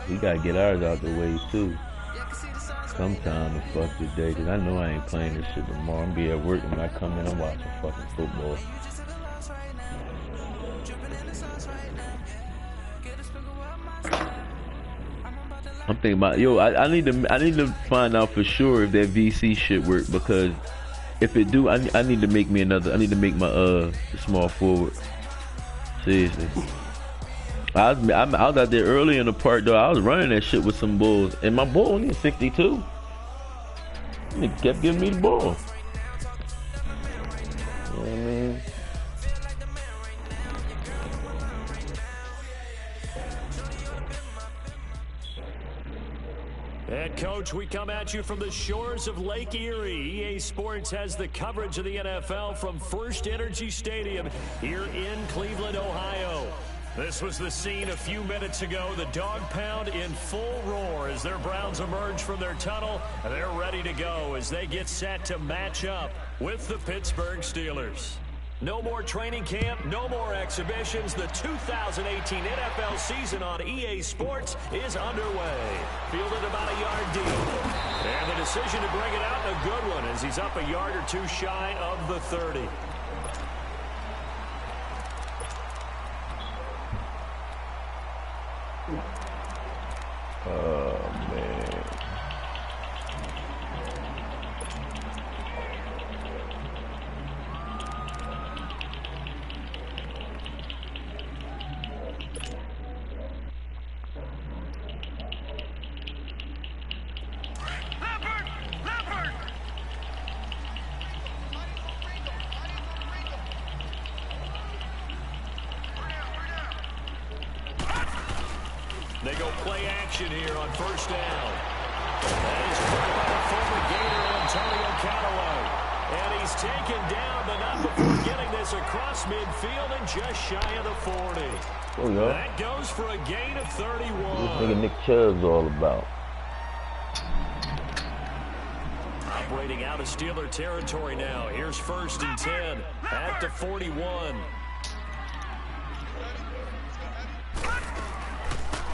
We gotta get ours out the way too. Sometime to fuck the day, cause I know I ain't playing this shit tomorrow. I'm be at work and when I come in, I'm watching fucking football. I'm thinking about I need to find out for sure if that VC shit work, because if it do, I need to make me another. I need to make my small forward. Seriously. I was out there early in the park though. I was running that shit with some bulls, and my bull only 62. He kept giving me the ball. You know what I mean? And coach, we come at you from the shores of Lake Erie. EA Sports has the coverage of the NFL from First Energy Stadium here in Cleveland, Ohio. This was the scene a few minutes ago. The dog pound in full roar as their Browns emerge from their tunnel. They're ready to go as they get set to match up with the Pittsburgh Steelers. No more training camp, no more exhibitions. The 2018 NFL season on EA Sports is underway. Fielded about a yard deep. And the decision to bring it out, a good one, as he's up a yard or two shy of the 30. Oh, man. They go play action here on first down. That is caught by the former Gator, Antonio Callaway. And he's taken down, but not before getting this across midfield and just shy of the 40. Oh, yeah. That goes for a gain of 31. This nigga Nick Chubb's all about. Operating out of Steeler territory now. Here's first and 10 at the 41.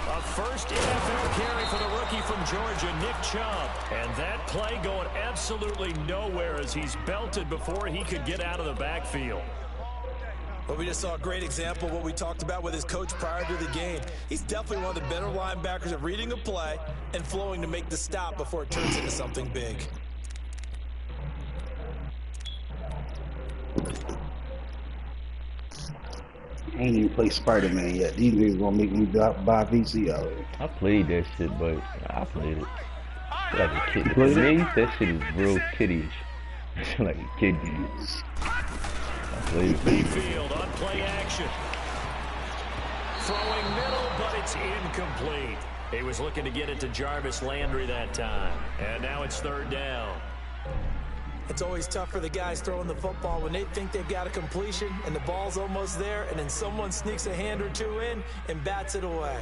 A first NFL carry for the rookie from Georgia, Nick Chubb. And that play going absolutely nowhere as he's belted before he could get out of the backfield. But we just saw a great example of what we talked about with his coach prior to the game. He's definitely one of the better linebackers at reading a play and flowing to make the stop before it turns into something big. I ain't even played Spider-Man yet. These niggas gonna make me buy VC already. I played that shit, but I played it like a kid. For me, that shit is real kiddie-ish. Like a kid game. I played it. Mayfield on play action. Throwing middle, but it's incomplete. He was looking to get it to Jarvis Landry that time. And now it's third down. It's always tough for the guys throwing the football when they think they've got a completion and the ball's almost there, and then someone sneaks a hand or two in and bats it away.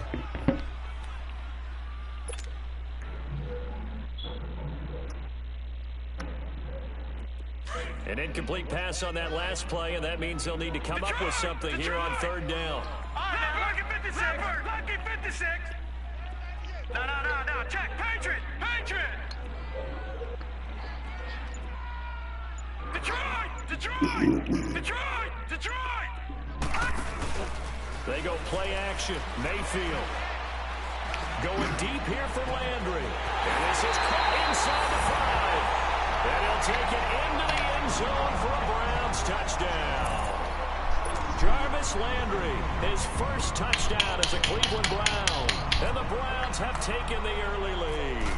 An incomplete pass on that last play, and that means they'll need to come up with something here on third down. Lucky 56! Lucky 56! No, check! Patriot! Detroit! They go play action. Mayfield going deep here for Landry. And this is caught inside the 5. And he'll take it into the end zone for a Browns touchdown. Jarvis Landry, his first touchdown as a Cleveland Brown. And the Browns have taken the early lead.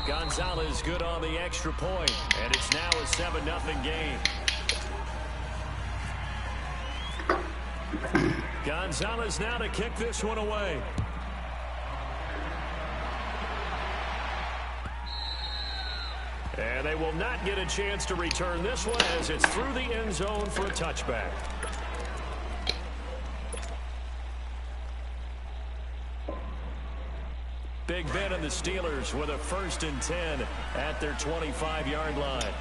Gonzalez good on the extra point, and it's now a 7-0 game. Gonzalez now to kick this one away. And they will not get a chance to return this one as it's through the end zone for a touchback. Big Ben and the Steelers with a first and 10 at their 25-yard line.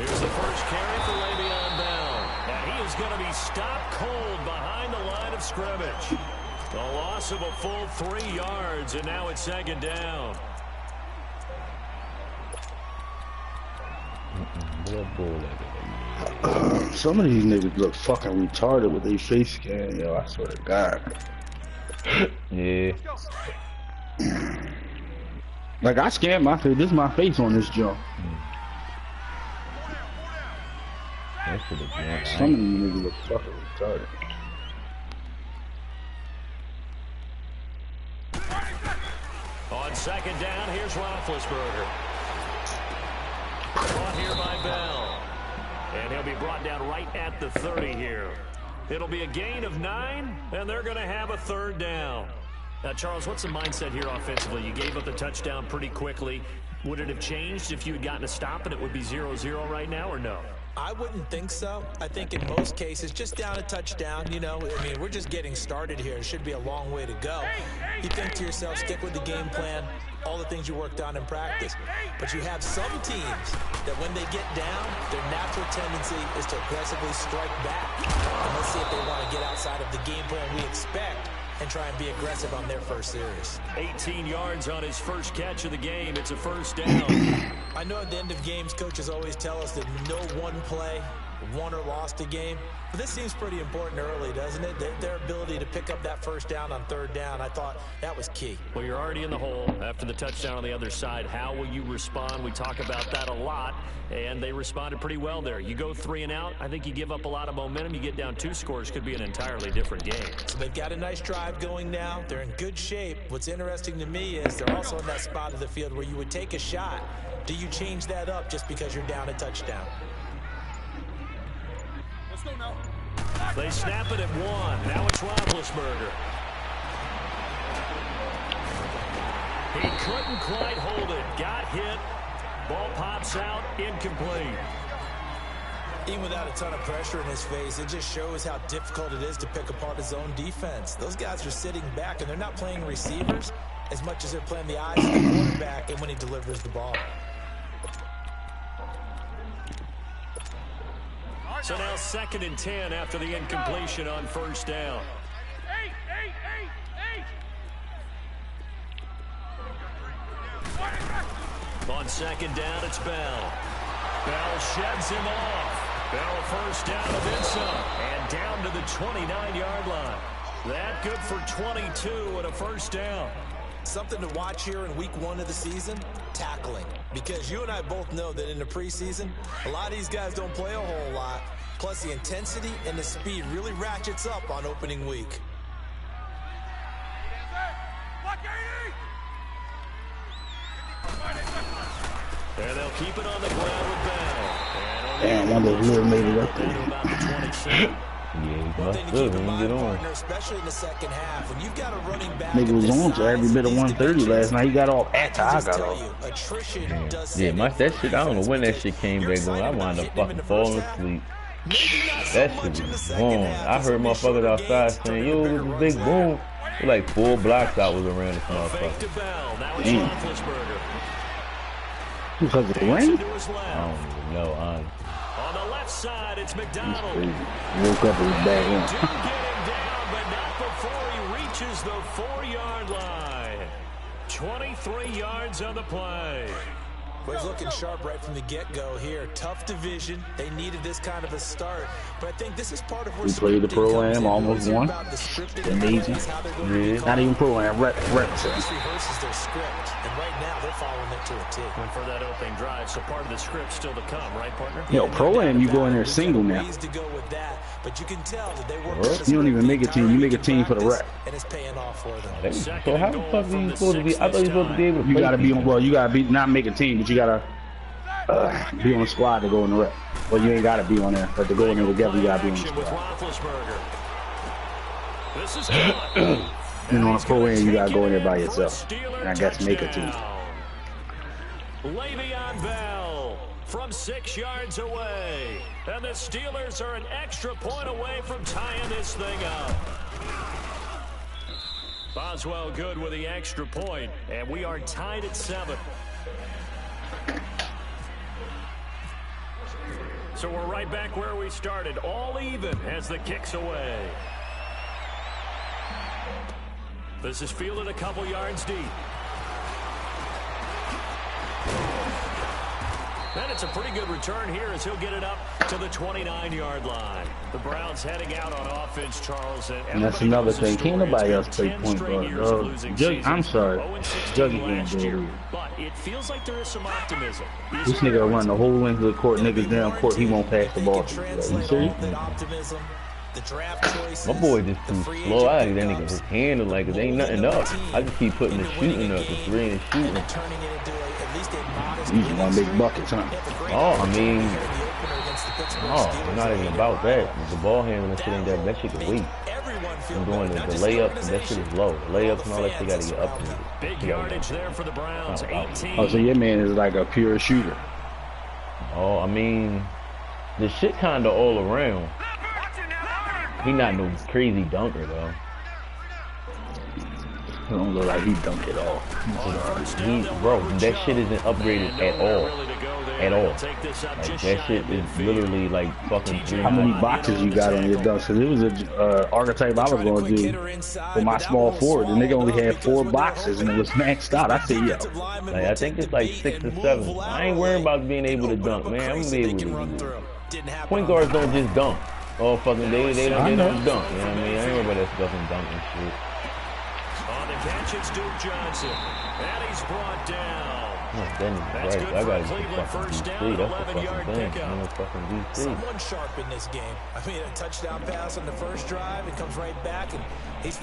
Here's the first carry for Le'Veon Bell. And he is going to be stopped cold behind the line of scrimmage. A loss of a full 3 yards, and now it's second down. Some of these niggas look fucking retarded with their face scan, yo. I swear to God. Yeah. Like, I scanned my face. This is my face on this jump. That's for the jump. Some of these niggas look fucking retarded. On second down, here's Roethlisberger. Brought here by Bell. And he'll be brought down right at the 30 here. It'll be a gain of 9, and they're going to have a third down. Now, Charles, what's the mindset here offensively? You gave up the touchdown pretty quickly. Would it have changed if you had gotten a stop and it would be 0-0 right now, or no? I wouldn't think so. I think in most cases, just down a touchdown, you know, I mean, we're just getting started here. It should be a long way to go. You think to yourself, stick with the game plan, all the things you worked on in practice. But you have some teams that when they get down, their natural tendency is to aggressively strike back. And let's see if they want to get outside of the game plan we expect and try and be aggressive on their first series. 18 yards on his first catch of the game. It's a first down. I know at the end of games, coaches always tell us that no one play won or lost a game. But this seems pretty important early, doesn't it? Their ability to pick up that first down on third down, I thought that was key. Well, you're already in the hole after the touchdown on the other side. How will you respond? We talk about that a lot, and they responded pretty well there. You go 3 and out, I think you give up a lot of momentum. You get down 2 scores, could be an entirely different game. So they've got a nice drive going now. They're in good shape. What's interesting to me is they're also in that spot of the field where you would take a shot. Do you change that up just because you're down a touchdown? Let's go now. They snap it at 1. Now it's Roethlisberger. He couldn't quite hold it. Got hit. Ball pops out. Incomplete. Even without a ton of pressure in his face, it just shows how difficult it is to pick apart his own defense. Those guys are sitting back, and they're not playing receivers as much as they're playing the eyes of the quarterback and when he delivers the ball. So now 2nd and 10 after the incompletion on first down. On second down, it's Bell. Bell sheds him off. Bell first down to Vincent. And down to the 29-yard line. That good for 22 and a first down. Something to watch here in week 1 of the season, tackling. Because you and I both know that in the preseason, a lot of these guys don't play a whole lot. Plus the intensity and the speed really ratchets up on opening week. And they'll keep it on the ground with Bell. Damn, one of those made it up there. Yeah, One thing to keep in mind, get on. partner, especially in the second half, when you've got a running back. Nigga was on to every bit of 130 last night. He got off after I got off. off. Yeah, that shit, I don't know when that shit came back on. I wound up fucking falling asleep. That shit was boom. I heard motherfuckers outside saying, yo, it was a big boom. It was like 4 blocks out was around this motherfucker. Damn. Because of the rain? I don't even know, honestly. On the left side, it's McDonald. Woke up and was back Do in. get him down, but not before he reaches the 4-yard line. 23 yards on the play. Well, he's looking sharp right from the get-go here. Tough division. They needed this kind of a start. But I think this is part of where We played the Pro-Am, almost won. Amazing. Yeah. Not even Pro-Am, rep. This rehearses their script, and right now they're following it to a T. And for that opening drive, so part of the script still to come, right, partner? Yo, Pro-Am, you go in there single now. To go with that, but you can tell that they work. You don't even make a team. You make a team for the rep. And it's paying off for them. So how the fuck are you supposed to be? I thought you were supposed to be able to You play gotta be team. on. Well, you gotta be not make a team, but you gotta be on the squad to go in the rep. Well, you ain't gotta be on there, but to go in there together, you gotta be on the With squad. Roethlisberger. This is good. And on a Pro-Am, you gotta go in there by yourself. And I guess make a team. Le'Veon Bell from 6 yards away. And the Steelers are an extra point away from tying this thing up. Boswell good with the extra point, and we are tied at 7. So we're right back where we started, all even as the kick's away. This is fielded a couple yards deep. And it's a pretty good return here as he'll get it up to the 29-yard line. The Browns heading out on offense, Charles. And that's another thing. Can't nobody else play point guard, dog. I'm sorry. Juggy can't do it. But it feels like there is some optimism. This nigga will run the whole length of the court. Niggas down court, he won't pass the ball. You serious? My boy just too slow. I like that nigga just handle like it ain't nothing up. I just keep putting the shooting up, the 3 and shooting. You just want big buckets, huh? Oh, I mean, it's not even about that. The ball handling shit ain't that shit can wait. I'm doing the layups, and that shit is low. The layups and all that shit gotta get up. Big yardage there for the Browns. 18. Oh, so your man is like a pure shooter. Oh, I mean, the shit kinda all around. He not no crazy dunker though. It don't look like he dunked it all. Bro, that shit isn't upgraded at all. At all. Like, that shit is literally like fucking 3. How many boxes you got on your dunks? Cause it was a archetype I was gonna do for my small forward. The nigga only had 4 boxes and it was maxed out. I said, yo. Like, I think it's like 6 or 7. I ain't worrying about being able to dunk, man. I'm gonna be able to do it. Point guards don't just dunk. Oh fucking they don't dunk. You know what I mean? I ain't worried about that fucking dunk and shit. On the catch, it's Duke Johnson. And he's brought down. That's right. I gotta Cleveland first down, DC. That's the 11-yard fucking thing. pickup. Fucking DC. Someone sharp in this game. I mean, a touchdown pass on the first drive, it comes right back, and he's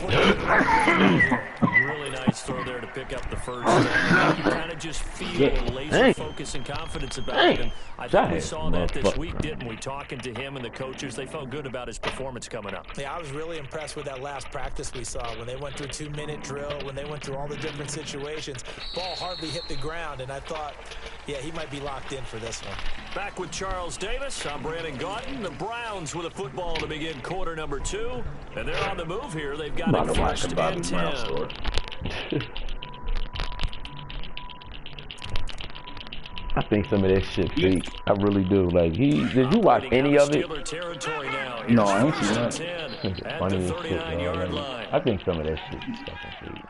really nice throw there to pick up the first down. You kind of just feel laser focus and confidence about it. And I think we saw that this week, didn't we? Talking to him and the coaches, they felt good about his performance coming up. Yeah, I was really impressed with that last practice we saw when they went through 2-minute drill, when they went through all the different situations. Ball hardly hit the ground, and I thought, yeah, he might be locked in for this one. Back with Charles Davis, I'm Brandon Gaudin. The Browns with a football to begin quarter number 2. And they're on the move here. They've got it first and 10. I think some of that shit fake. I really do. Like, did you watch any of it? No, I ain't seen that. It's funny as shit, bro. I think some of that shit is fucking fake.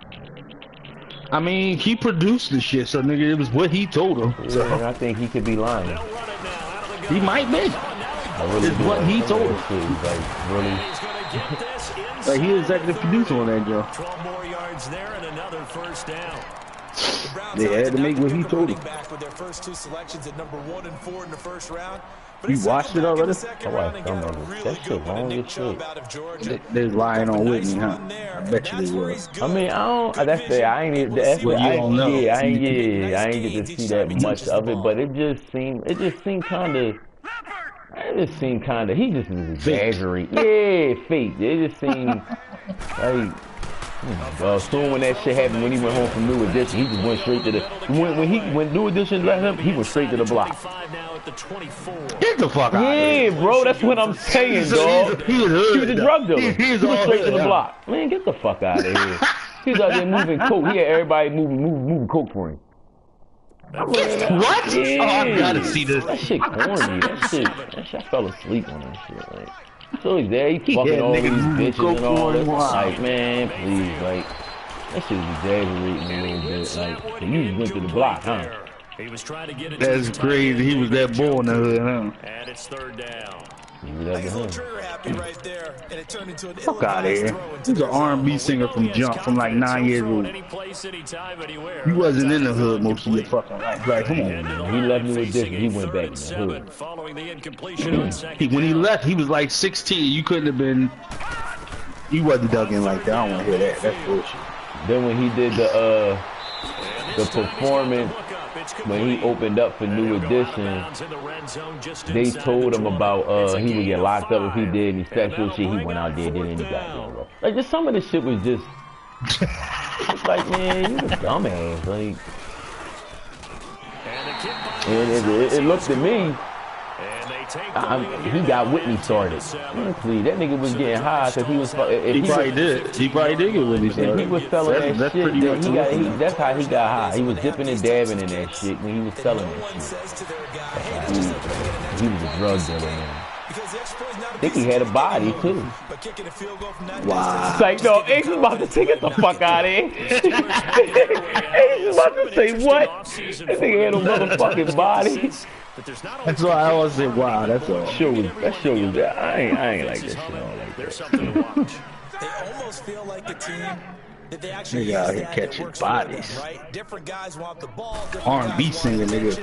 I mean, he produced the shit, so nigga, it was what he told him. Yeah, and I think he could be lying. He might be. Really it's what he told him. Like, really. Like, he executive producer on that job. 12 more yards there and another first down. They had to make what he told him. Back with their first 2 selections at number 1 and 4 in the first round. You watched it already? I watched some of it. That shit long as shit. They're lying on Whitney, huh? I bet you they was. I mean, I don't. That's the. I ain't. That's what I don't know. Yeah, I ain't get to see that much of it, but it just seemed kind of. It just seemed kind of. He just was exaggerating. Yeah, fake. It just seemed like. Soon when that shit happened, when he went home from New Edition, he just went straight to the. When New Edition let him, he went straight to the block. Get the fuck out of here. Yeah, bro, that's what I'm saying, dog. He was a drug dealer. He went straight to the block. Man, get the fuck out of here. He's out there moving coke. He had everybody moving coke for him. What? Yeah. Oh, I gotta see this. That shit corny. That shit. I fell asleep on that shit. Like, so he's there, he fucking all these bitches and all that. Like, man, please, like, that shit is exaggerating a little bit. Like, you just went to the block, huh? He was trying to get it. That's crazy. He was that boy in the hood, huh? And it's third down. Fuck out of here. He's an R&B singer from Jump from like 9 years old. He wasn't in the hood most of your fucking life. Like, come on, man. He left New Edition. He went back in the hood. When he left, he was like 16. You couldn't have been. You wasn't dug in like that. I don't want to hear that. That's bullshit. Then when he did the performance, when he opened up for New Edition, they told him about he would get locked up if he did any sexual shit. He went out there, did any goddamn. Like, just some of the shit was just. It's like, man, you a dumbass. Like, and it looked at me. He got Whitney started. Honestly, that nigga was getting high because he was. He probably did. He probably did get Whitney started. If he was selling that shit, then that's how he got high. He was dipping and dabbing in that shit when he was selling that shit. He was a drug dealer, man. I think he had a body too. Wow. It's like, no, Ace is about to take it the fuck out of here. Ace is about to say what? That nigga had a motherfucking body. That's why I always say, wow, that's all. That show was that. I ain't like that shit all like that. They almost feel like a team that they actually out here catching bodies. Right? Different guys want the ball. R&B singer, nigga.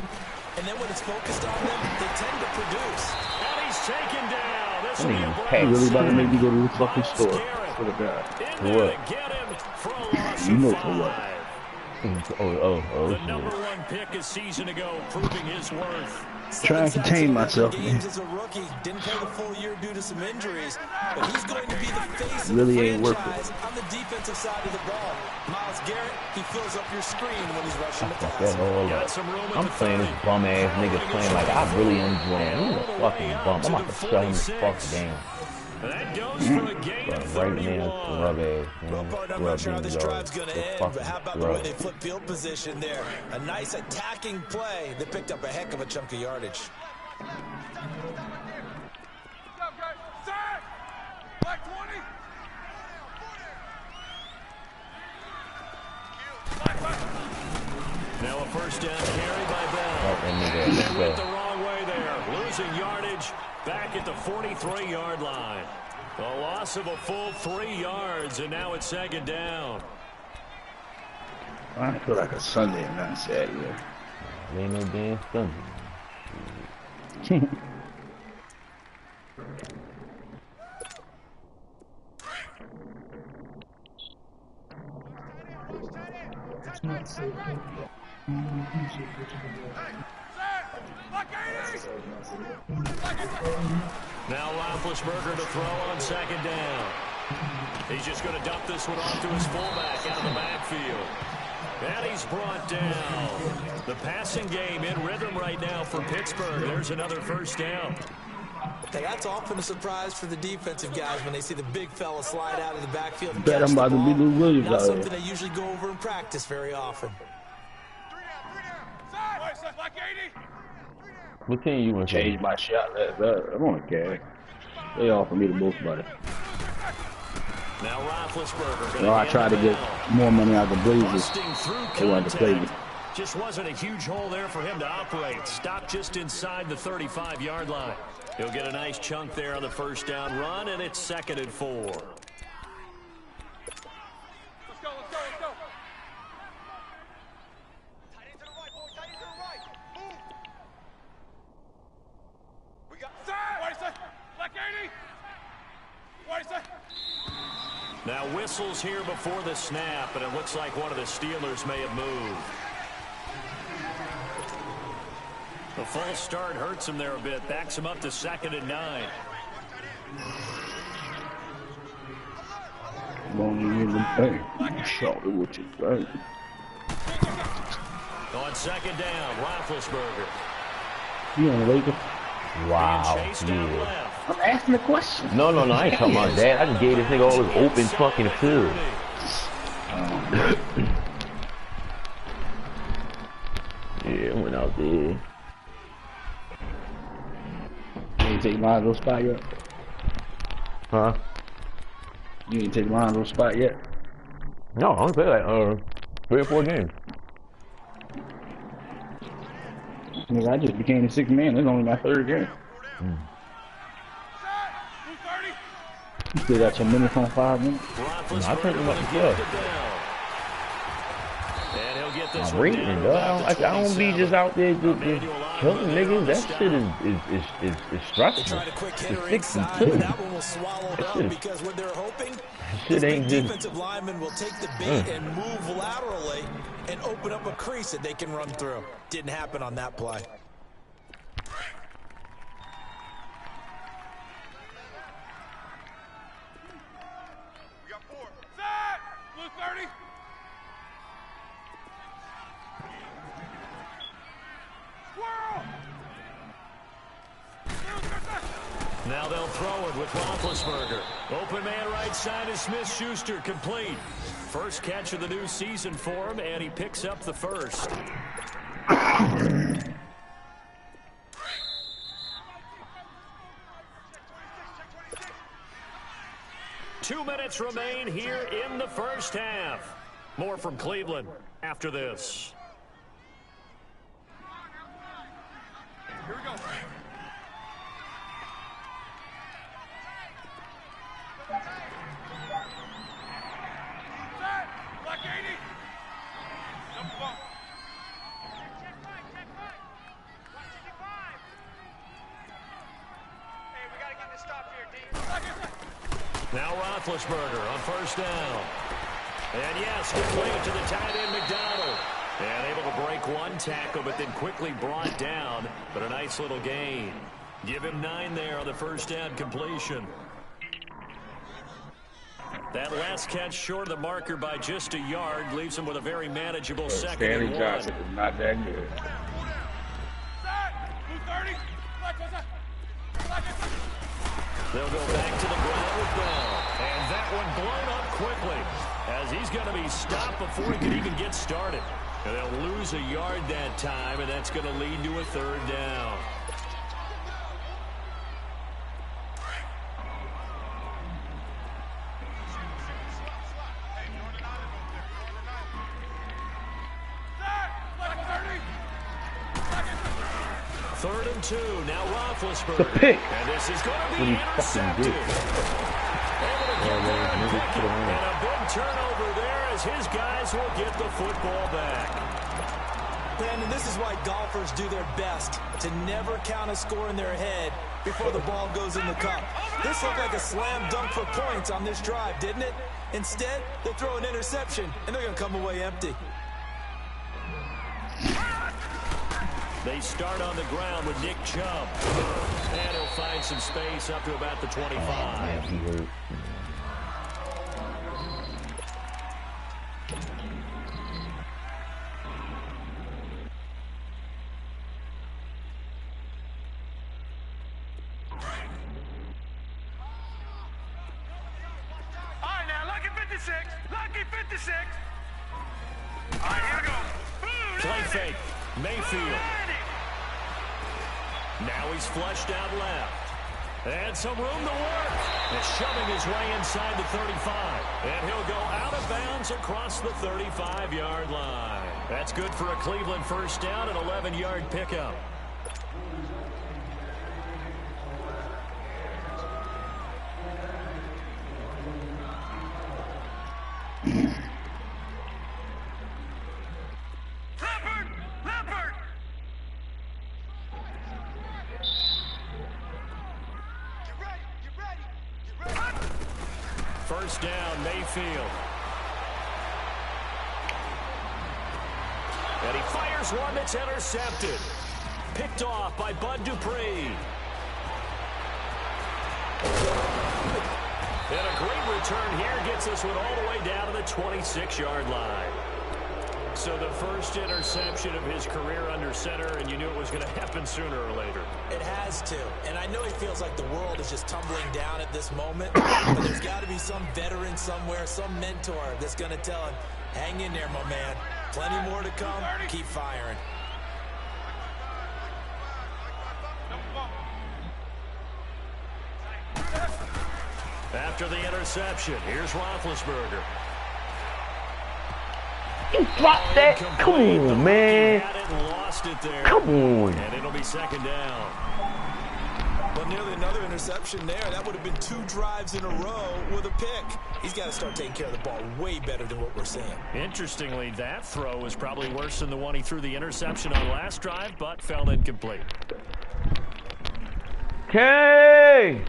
And then when it's focused on them, they tend to produce. And he's taken down. This will be a You really about to make me go to the fucking store. For the guy. For what? You know for what. The number one pick a season ago, proving his worth. Trying to contain myself, man. As a rookie, didn't play the full year due to some injuries, but he's going to be the face of Really the ain't worth franchise it. on the defensive side of the ball. Myles Garrett, he fills up your screen when he's rushing the Fuck pass. that all up. I'm playing this bum ass nigga playing like I really enjoying. He's a fucking bum. I'm about to shut him the fuck down. That goes for a gain of Right 31. now, scrub ass. I'm not sure how this drive's going to end, but how about the way they flip field position there? A nice attacking play that picked up a heck of a chunk of yardage. Now a first down carry by Bell. Let's Went go. the wrong way there. Losing yardage back at the 43-yard line. A loss of a full 3 yards, and now it's second down. I feel like a Sunday and not Saturday. Ain't no damn Sunday. Now Roethlisberger to throw on second down. He's just going to dump this one off to his fullback out of the backfield. And he's brought down. The passing game in rhythm right now for Pittsburgh. There's another first down. That's often a surprise for the defensive guys when they see the big fella slide out of the backfield. Bet I'm about to be Lou Williams Not out something here. they usually go over in practice very often. What team you want to Change my shot. I'm on a gag. They offer me the most money. Now Roethlisberger. No, I tried to get more money out of the Blazers. They wanted to play me. Just wasn't a huge hole there for him to operate. Stopped just inside the 35-yard line. He'll get a nice chunk there on the first down run, and it's 2nd and 4. Let's go. Tight end to the right, boy. Tight end to the right. Move. We got Black 80. Now whistles here before the snap, and it looks like one of the Steelers may have moved. The false start hurts him there a bit. Backs him up to 2nd and 9. Lonely in the bank. Show me what you think. On second down, Roethlisberger. You on the Lakers? Wow. Being chased out Yeah. left. I'm asking the question. No, I ain't talking about that. I just gave this nigga all his open fucking field. Yeah, I went out there. You ain't take Lonzo's spot yet? Huh? You ain't take Lonzo's spot yet? No, I only played like 3 or 4 games. Nigga, I just became the 6th man. It's only my 3rd game. You still got your minutes on 5 minutes? Roethlisberger I turned him up will to get 12. it down. And he'll get this I'm one reading, down dog. around I don't be just out there just killing niggas. That shit is They stressful. tried a quick hitter It's 6 inside, and but 2. that one was swallowed up because what they're hoping Shit is ain't the just. defensive lineman will take the beat and move laterally and open up a crease that they can run through. Didn't happen on that play. We got 4. Set. Blue 30. Squirrel. Now they'll throw it with Roethlisberger. Open man right side is Smith-Schuster, complete. First catch of the new season for him, and he picks up the first. 2 minutes remain here in the first half. More from Cleveland after this. Here we go. Set. Black 80. Double bump. Check right. Watch 55. Hey, we got to get this stop here, D. Now Roethlisberger on first down. And yes, complete to the tight end McDonald. And able to break one tackle, but then quickly brought down. But a nice little gain. Give him 9 there on the first down completion. That last catch short of the marker by just a yard leaves him with a very manageable second and 1. Johnson is not that good. They'll go back to the ground with Bell. And that one blown up quickly as he's going to be stopped before he can even get started. And they'll lose a yard that time, and that's going to lead to a third down. Third and 2. Now Roethlisberger. The pick. And this is going to be What he intercepted. fucking did. And a big turnover there as his guys will get the football back. Brandon, this is why golfers do their best to never count a score in their head before the ball goes in the cup. This looked like a slam dunk for points on this drive, didn't it? Instead, they throw an interception, and they're going to come away empty. They start on the ground with Nick Chubb. And he'll find some space up to about the 25. Man, he hurt. All right, now, lucky 56. Lucky 56. All right, here we go. Play fake. Mayfield. Now he's flushed out left. And some room to work. And shoving his way inside the 35. And he'll go out of bounds across the 35-yard line. That's good for a Cleveland first down and 11-yard pickup. First down, Mayfield. And he fires one that's intercepted. Picked off by Bud Dupree. And a great return here gets this one all the way down to the 26-yard line. So the first interception of his career under center, and you knew it was going to happen sooner or later. It has to. And I know he feels like the world is just tumbling down at this moment. But there's got to be some veteran somewhere, some mentor that's going to tell him, hang in there, my man. Plenty more to come. Keep firing. After the interception, here's Roethlisberger. You dropped that? Come on, man. Lost it there. Come on. And it'll be second down. But nearly another interception there. That would have been 2 drives in a row with a pick. He's got to start taking care of the ball way better than what we're seeing. Interestingly, that throw was probably worse than the one he threw the interception on last drive, but fell incomplete. Okay.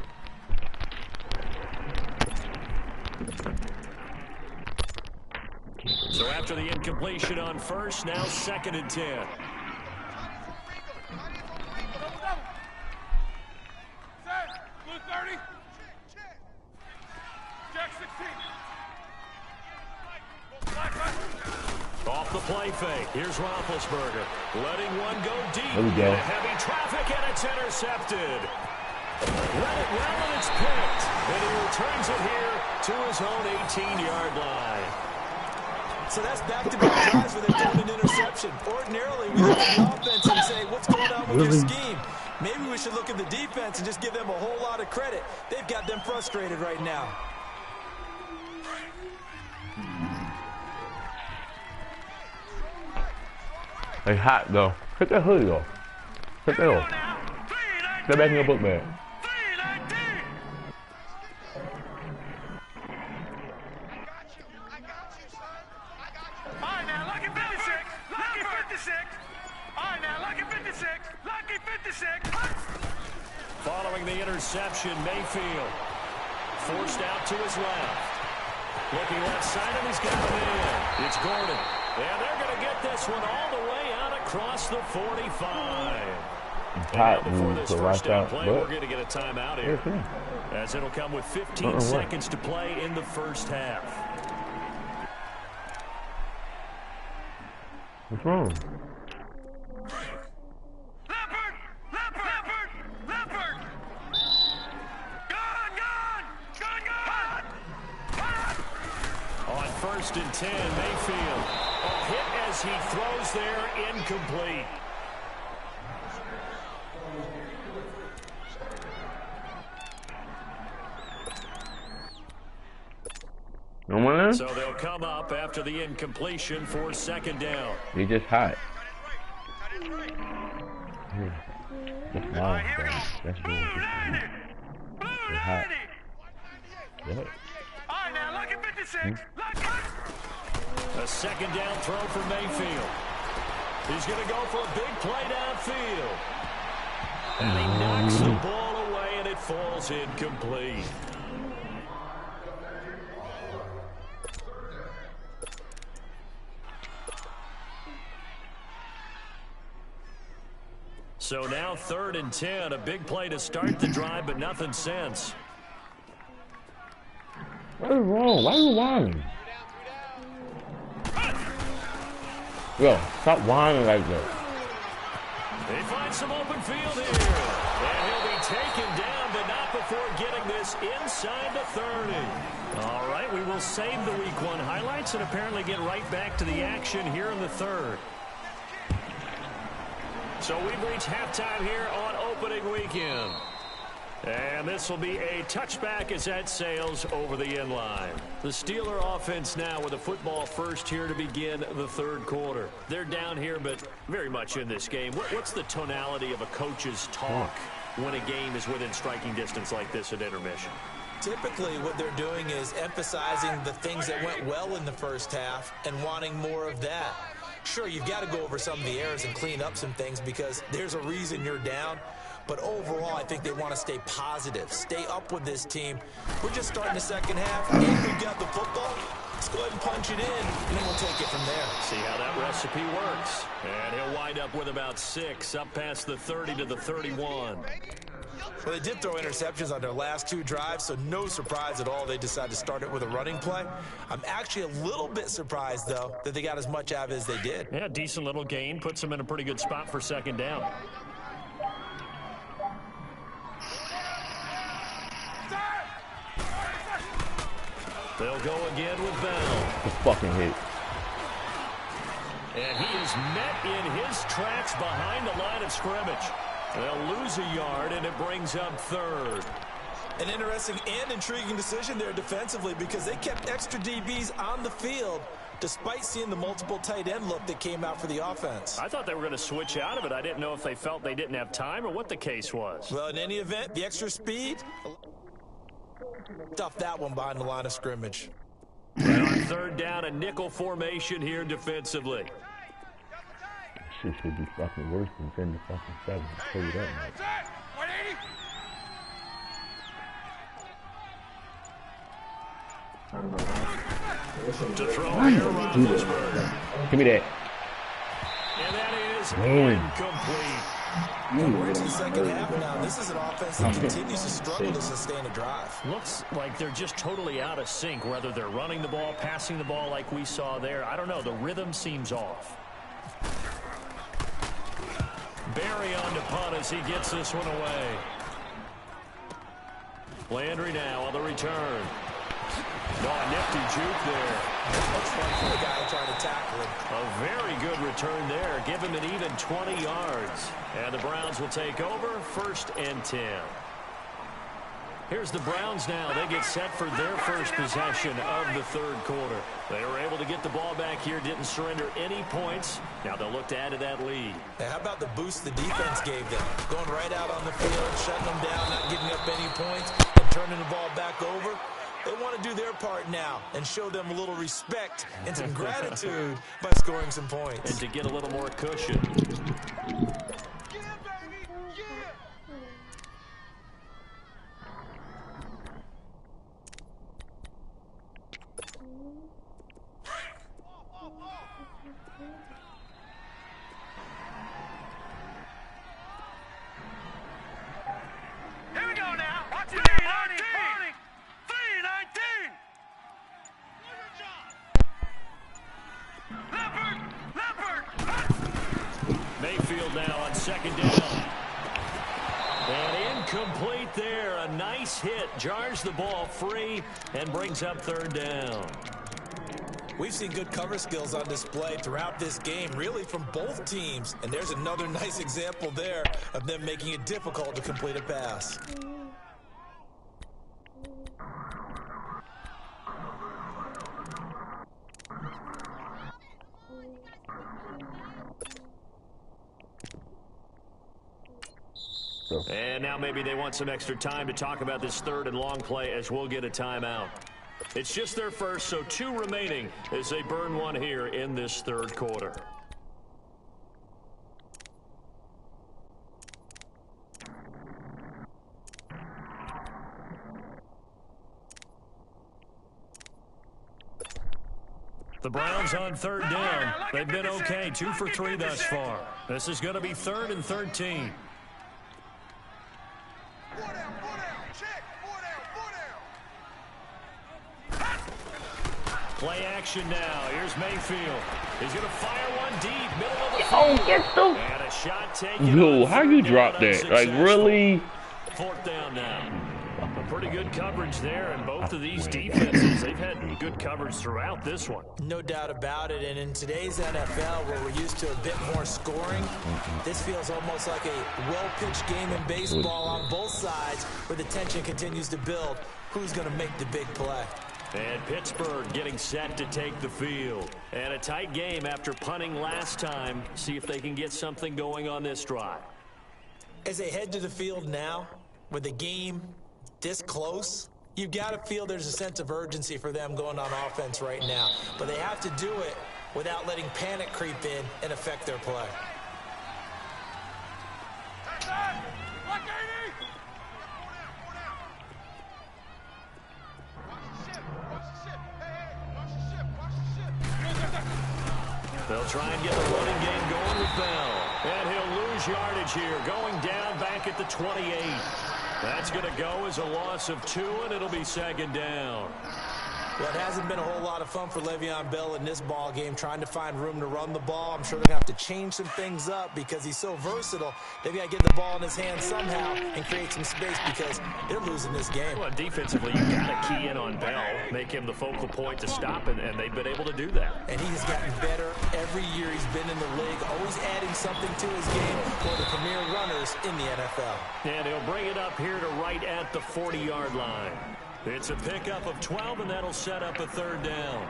So after the incompletion on first, now second and 10. Set. Blue 30. Jack 16. Off the play fake. Here's Roethlisberger. Letting one go deep. There we go. Heavy traffic, and it's intercepted. Read it well, and it's picked. And he returns it here to his own 18-yard line. So that's back-to-back drives where they're throwing an interception. Ordinarily, we look at the offense and say, what's going on with your scheme? Maybe we should look at the defense and just give them a whole lot of credit. They've got them frustrated right now. They hot though. Put that hoodie off. Put that off. Get back in your book bag. Alright now, lucky 56. Lucky 56. Alright now, lucky 56. Lucky 56. Following the interception, Mayfield forced out to his left. Looking left side, and he's got it in. It's Gordon. And they're going to get this one all the way out across the 45. And before this first down play, we're going to get a timeout here, as it'll come with 15 seconds to play in the first half. What's wrong? On 1st and 10, Mayfield. A hit as he throws there, incomplete. No one there? So they'll come up after the incompletion for 2nd down. He just hot. That's wild, bro. That's really interesting. They're hot. What? Alright now, lucky 56. A 2nd down throw for Mayfield. He's going to go for a big play downfield. And he knocks the ball away, and it falls incomplete. So now 3rd and 10, a big play to start the drive, but nothing since. What is wrong? Why are you whining? Yo, stop whining like that. They find some open field here. And he'll be taken down, but not before getting this inside the 30. All right, we will save the Week 1 highlights and apparently get right back to the action here in the 3rd. So we've reached halftime here on opening weekend. And this will be a touchback as that sails over the end line. The Steeler offense now with a football first here to begin the 3rd quarter. They're down here, but very much in this game. What's the tonality of a coach's talk when a game is within striking distance like this at intermission? Typically, what they're doing is emphasizing the things that went well in the first half and wanting more of that. Sure, you've got to go over some of the errors and clean up some things because there's a reason you're down. But overall, I think they want to stay positive, stay up with this team. We're just starting the 2nd half, and we've got the football. Let's go ahead and punch it in, and then we'll take it from there. See how that recipe works. And he'll wind up with about 6, up past the 30 to the 31. Well, they did throw interceptions on their last 2 drives, so no surprise at all they decided to start it with a running play. I'm actually a little bit surprised, though, that they got as much out of it as they did. Yeah, decent little gain. Puts them in a pretty good spot for 2nd down. They'll go again with Bell. The fucking hit. And he is met in his tracks behind the line of scrimmage. They'll lose a yard, and it brings up 3rd. An interesting and intriguing decision there defensively because they kept extra DBs on the field despite seeing the multiple tight end look that came out for the offense. I thought they were going to switch out of it. I didn't know if they felt they didn't have time or what the case was. Well, in any event, the extra speed, stuff that one behind the line of scrimmage. And on 3rd down, a nickel formation here defensively. Shit should be fucking worse than 10 to fucking 7. I'll tell you that, man. To throw here, Roethlisberger. Give me that. And that is incomplete. We're into the 2nd half now. This is an offense that continues to struggle to sustain a drive. Looks like they're just totally out of sync, whether they're running the ball, passing the ball like we saw there. I don't know. The rhythm seems off. Barry on to punt as he gets this one away. Landry now on the return. No, a nifty juke there. Looks fun for the guy trying to tackle him. A very good return there. Give him an even 20 yards. And the Browns will take over 1st and 10. Here's the Browns now. They get set for their first possession of the 3rd quarter. They were able to get the ball back here, didn't surrender any points. Now they'll look to add to that lead. Now, how about the boost the defense gave them? Going right out on the field, shutting them down, not giving up any points, and turning the ball back over. They want to do their part now and show them a little respect and some gratitude by scoring some points. And to get a little more cushion. Here we go now. Watch it. 3-19. Leopard. Mayfield now on 2nd down. And incomplete there. A nice hit. Jars the ball free and brings up 3rd down. We've seen good cover skills on display throughout this game, really from both teams. And there's another nice example there of them making it difficult to complete a pass. And now maybe they want some extra time to talk about this 3rd and long play as we'll get a timeout. It's just their first, so 2 remaining as they burn one here in this 3rd quarter. The Browns on 3rd down. They've been okay, 2 for 3 thus far. This is going to be 3rd and 13. Play action now. Here's Mayfield. He's going to fire one deep, middle of the field. Oh, get the... And a shot taken. Yo, how you drop that? Like, really? 4th down now. A pretty good coverage there, and both of these defenses, they've had good coverage throughout this one. No doubt about it, and in today's NFL, where we're used to a bit more scoring, this feels almost like a well-pitched game in baseball on both sides, where the tension continues to build. Who's going to make the big play? And Pittsburgh getting set to take the field. And a tight game after punting last time. See if they can get something going on this drive. As they head to the field now, with the game this close, you've got to feel there's a sense of urgency for them going on offense right now. But they have to do it without letting panic creep in and affect their play. They'll try and get the running game going with Bell. And he'll lose yardage here, going down back at the 28. That's going to go as a loss of 2, and it'll be 2nd down. Well, it hasn't been a whole lot of fun for Le'Veon Bell in this ball game, trying to find room to run the ball. I'm sure they're going to have to change some things up because he's so versatile. They've got to get the ball in his hands somehow and create some space because they're losing this game. Well, defensively, you've got to key in on Bell, make him the focal point to stop, and they've been able to do that. And he's gotten better every year he's been in the league, always adding something to his game for the premier runners in the NFL. And he'll bring it up here to right at the 40-yard line. It's a pickup of 12, and that'll set up a 3rd down.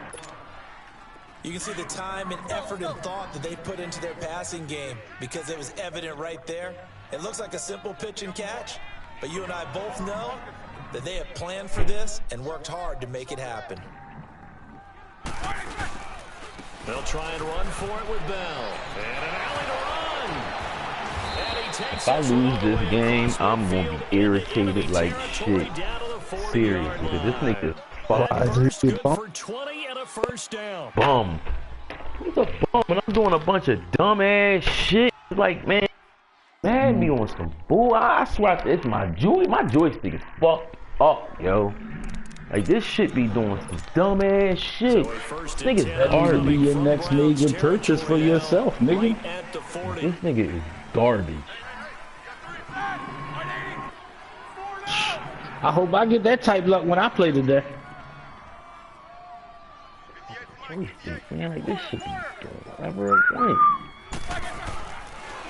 You can see the time and effort and thought that they put into their passing game because it was evident right there. It looks like a simple pitch and catch, but you and I both know that they have planned for this and worked hard to make it happen. They'll try and run for it with Bell. And an alley to run. And he takes If I lose this game, I'm going to be irritated like shit. Serious, because this nigga's good for 20 and a 1st down. bum. Who's a bum? And I'm doing a bunch of dumb ass shit. Like, man, me on some bull. I swear, it's my joystick is fucked up, yo. Like, this shit be doing some dumb ass shit. Nigga's Hardly your next major purchase for yourself, nigga. This nigga is garbage. I hope I get that type luck when I play today. Man, like this shit ever again.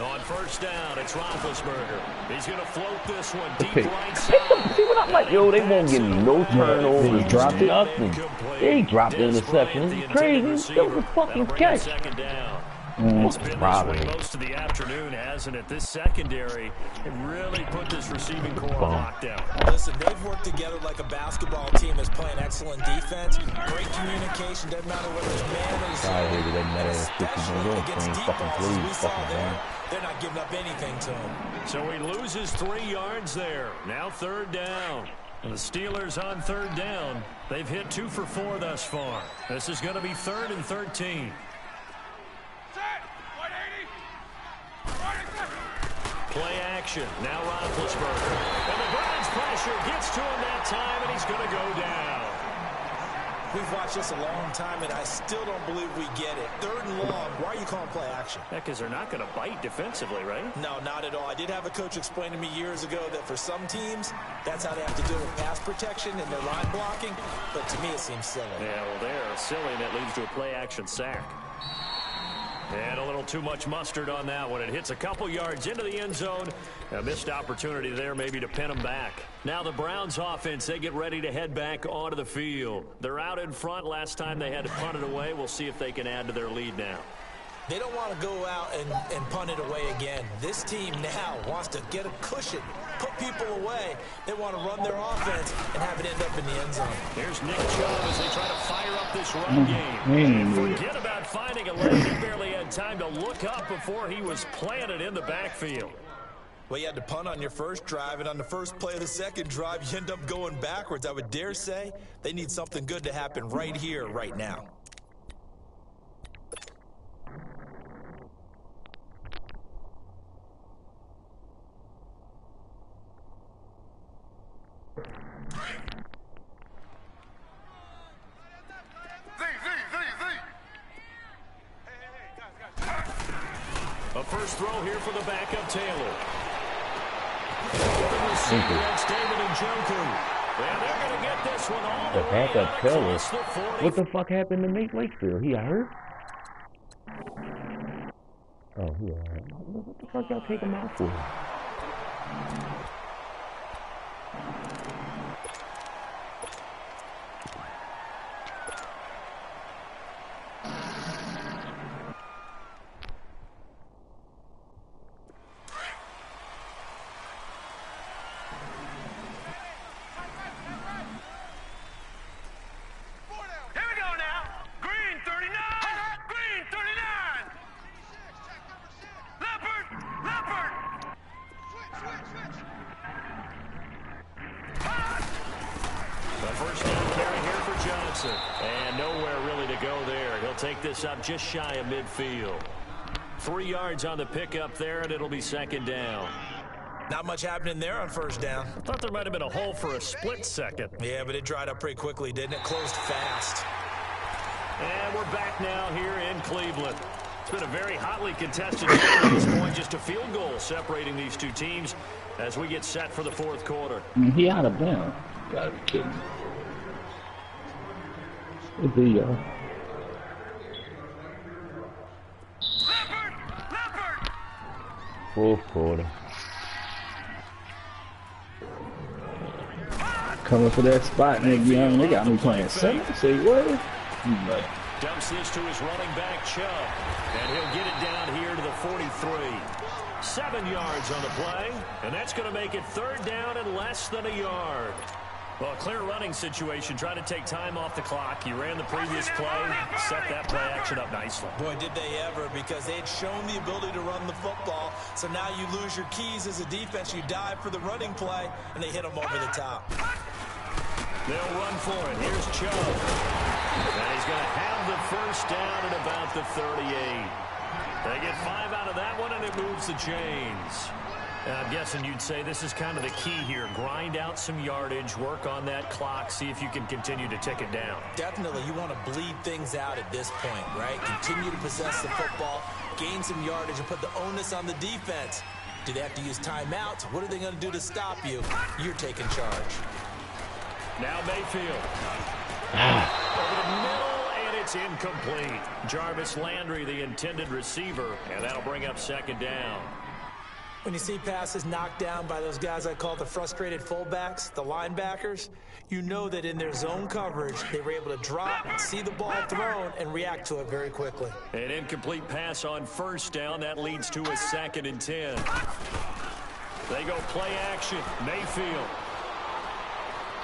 On first down, it's Roethlisberger. He's going to float this one deep right See what I'm like? Yo, they won't give me no turnovers. They dropped it. Nothing. They dropped the interception. It's crazy. It was a fucking catch. Second down. It's been this way most of the afternoon, hasn't it? This secondary really put this receiving core on lockdown. Listen, they've worked together like a basketball team that's playing excellent defense. Great communication. Doesn't matter whether it's man or zone. Especially against deep balls, as we saw there. They're not giving up anything to him. So he loses 3 yards there. Now third down. And the Steelers on third down. They've hit 2 for 4 thus far. This is going to be 3rd and 13. Play action. Now Roethlisberger. And the Browns pressure gets to him that time, and he's going to go down. We've watched this a long time, and I still don't believe we get it. 3rd and long. Why are you calling play action? Because they're not going to bite defensively, right? No, not at all. I did have a coach explain to me years ago that for some teams, that's how they have to deal with pass protection and their line blocking. But to me, it seems silly. Yeah, well, they're silly, and it leads to a play action sack. And a little too much mustard on that one. It hits a couple yards into the end zone. A missed opportunity there maybe to pin them back. Now the Browns offense, they get ready to head back onto the field. They're out in front. Last time they had to punt it away. We'll see if they can add to their lead now. They don't want to go out and punt it away again. This team now wants to get a cushion, put people away. They want to run their offense and have it end up in the end zone. Here's Nick Chubb as they try to fire up this run game. Forget about finding a lane. He barely had time to look up before he was planted in the backfield. Well, you had to punt on your first drive, and on the first play of the second drive, you end up going backwards. I would dare say they need something good to happen right here, right now. A first throw here for the backup Taylor. The backup Taylor? What the fuck happened to Nate Wakefield? He hurt? Oh, he alright. What the fuck y'all take him out for? And nowhere really to go there. He'll take this up just shy of midfield. 3 yards on the pickup there, and it'll be second down. Not much happening there on first down. I thought there might have been a hole for a split second. Yeah, but it dried up pretty quickly, didn't it? Closed fast. And we're back now here in Cleveland. It's been a very hotly contested game at this point. Just a field goal separating these two teams as we get set for the fourth quarter. He out of bounds. Gotta be kidding me. Good video. Fourth quarter. Coming for that spot, nigga. Young, they got me playing center. Say what? Dumps this to his running back, Chubb. And he'll get it down here to the 43. 7 yards on the play. And that's going to make it third down and less than a yard. Well, a clear running situation. Trying to take time off the clock. You ran the previous play. Set that play action up nicely. Boy, did they ever, because they had shown the ability to run the football. So now you lose your keys as a defense. You dive for the running play, and they hit them over the top. They'll run for it. Here's Chubb. And he's going to have the first down at about the 38. They get 5 out of that one, and it moves the chains. I'm guessing you'd say this is kind of the key here. Grind out some yardage, work on that clock, see if you can continue to tick it down. Definitely. You want to bleed things out at this point, right? Continue to possess the football, gain some yardage, and put the onus on the defense. Do they have to use timeouts? What are they going to do to stop you? You're taking charge. Now Mayfield. Over the middle, and it's incomplete. Jarvis Landry, the intended receiver, and that'll bring up second down. When you see passes knocked down by those guys I call the frustrated fullbacks, the linebackers, you know that in their zone coverage, they were able to drop, see the ball thrown, and react to it very quickly. An incomplete pass on first down. That leads to a 2nd and 10. They go play action. Mayfield.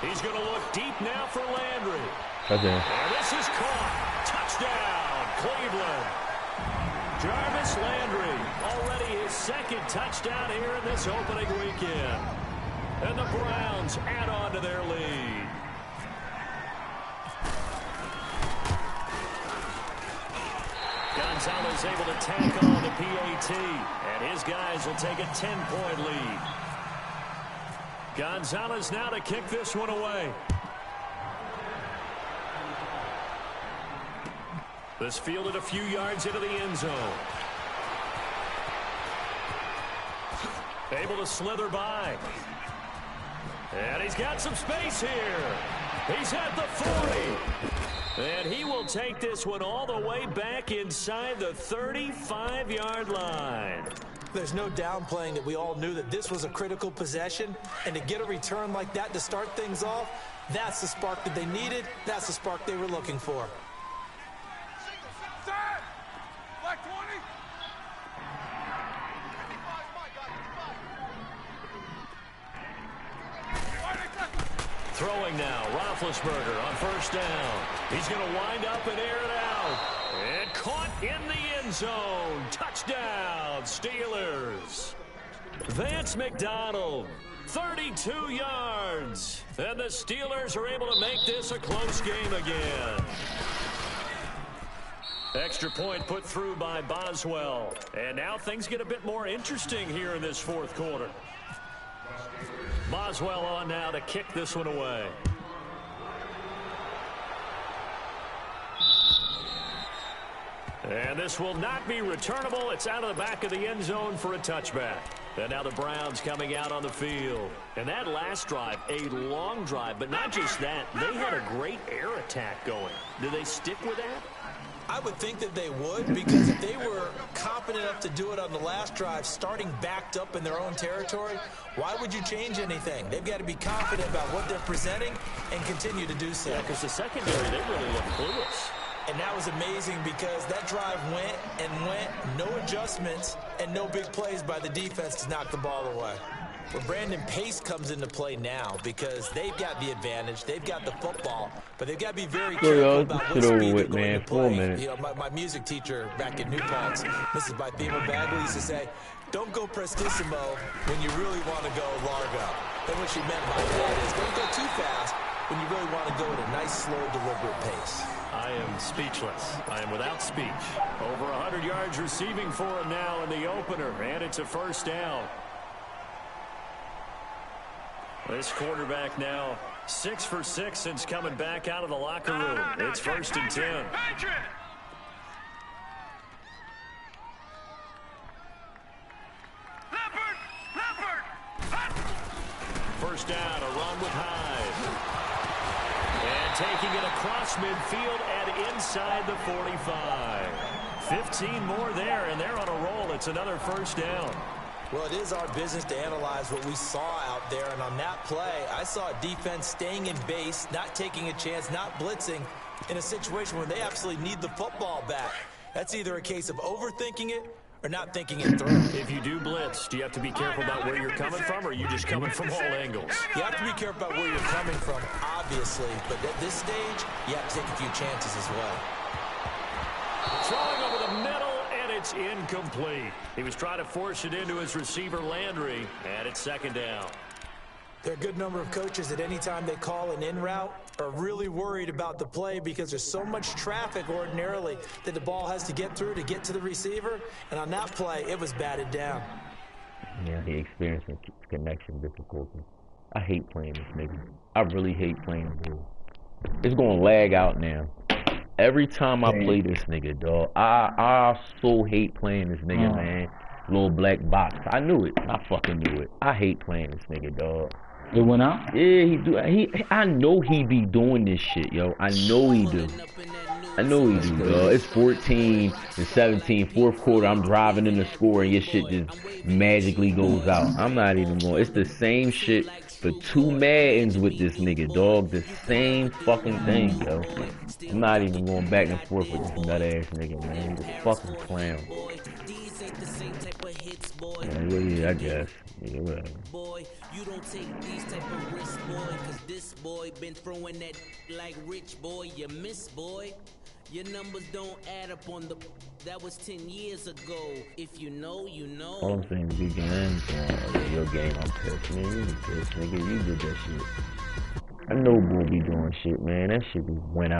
He's going to look deep now for Landry. Okay. And this is caught. Touchdown, Cleveland. Jarvis Landry, already his 2nd touchdown here in this opening weekend. And the Browns add on to their lead. Gonzalez able to tackle on the PAT, and his guys will take a 10-point lead. Gonzalez now to kick this one away. This fielded a few yards into the end zone. Able to slither by. And he's got some space here. He's at the 40. And he will take this one all the way back inside the 35-yard line. There's no downplaying that we all knew that this was a critical possession, and to get a return like that to start things off, that's the spark that they needed. That's the spark they were looking for. Throwing now, Roethlisberger on first down. He's going to wind up and air it out. And caught in the end zone. Touchdown, Steelers. Vance McDonald, 32 yards. And the Steelers are able to make this a close game again. Extra point put through by Boswell. And now things get a bit more interesting here in this 4th quarter. Boswell on now to kick this one away. And this will not be returnable. It's out of the back of the end zone for a touchback. And now the Browns coming out on the field. And that last drive, a long drive, but not just that. They had a great air attack going. Do they stick with that? I would think that they would, because if they were confident enough to do it on the last drive, starting backed up in their own territory, why would you change anything? They've got to be confident about what they're presenting and continue to do so. Yeah, because the secondary, they really look clueless. And that was amazing because that drive went and went, no adjustments, and no big plays by the defense to knock the ball away. Well, Brandon Pace comes into play now because they've got the advantage. They've got the football, but they've got to be very careful about what speed they're going to play. You know, my music teacher back in New Paltz, Mrs. Bythema Bagley, used to say, don't go prestissimo when you really want to go largo. And what she meant by that is don't go too fast when you really want to go at a nice, slow, deliberate pace. I am speechless. I am without speech. Over 100 yards receiving for him now in the opener, and it's a first down. This quarterback now 6 for 6 since coming back out of the locker room. It's 1st and 10. First down, a run with Hyde. And taking it across midfield and inside the 45. 15 more there, and they're on a roll. It's another first down. Well, it is our business to analyze what we saw out there, and on that play, I saw a defense staying in base, not taking a chance, not blitzing, in a situation where they absolutely need the football back. That's either a case of overthinking it or not thinking it through. If you do blitz, do you have to be careful about where you're coming from, or are you just coming from all angles? You have to be careful about where you're coming from, obviously, but at this stage, you have to take a few chances as well. Throwing over the middle, and it's incomplete. He was trying to force it into his receiver, Landry, and it's 2nd down. There are a good number of coaches that any time they call an in route are really worried about the play because there's so much traffic ordinarily that the ball has to get through to get to the receiver, and on that play, it was batted down. Yeah, he experiencing connection difficulties. I hate playing this nigga. I really hate playing him. It's going to lag out now. Every time I play this nigga, dog, I so hate playing this nigga, man. Little black box. I knew it. I fucking knew it. I hate playing this nigga, dog. It went out? Yeah, he do. I know he be doing this shit, yo. I know he do. I know he do, dog. It's 14 and 17, fourth quarter. I'm driving in the score and your shit just magically goes out. I'm not even going. It's the same shit for 2 Maddens with this nigga, dog. The same fucking thing, yo. I'm not even going back and forth with this nut ass nigga, man. This fucking clown. Yeah, I guess. Yeah, whatever. Boy, you don't take these type of risks, boy, cause this boy been throwing that like rich boy, you miss, boy. Your numbers don't add up on the. That was 10 years ago. If you know, you know. All I'm saying is big game. Your game, I'm pissed, man. You pissed, nigga. You did that shit. I know Bull be doing shit, man. That shit be went out.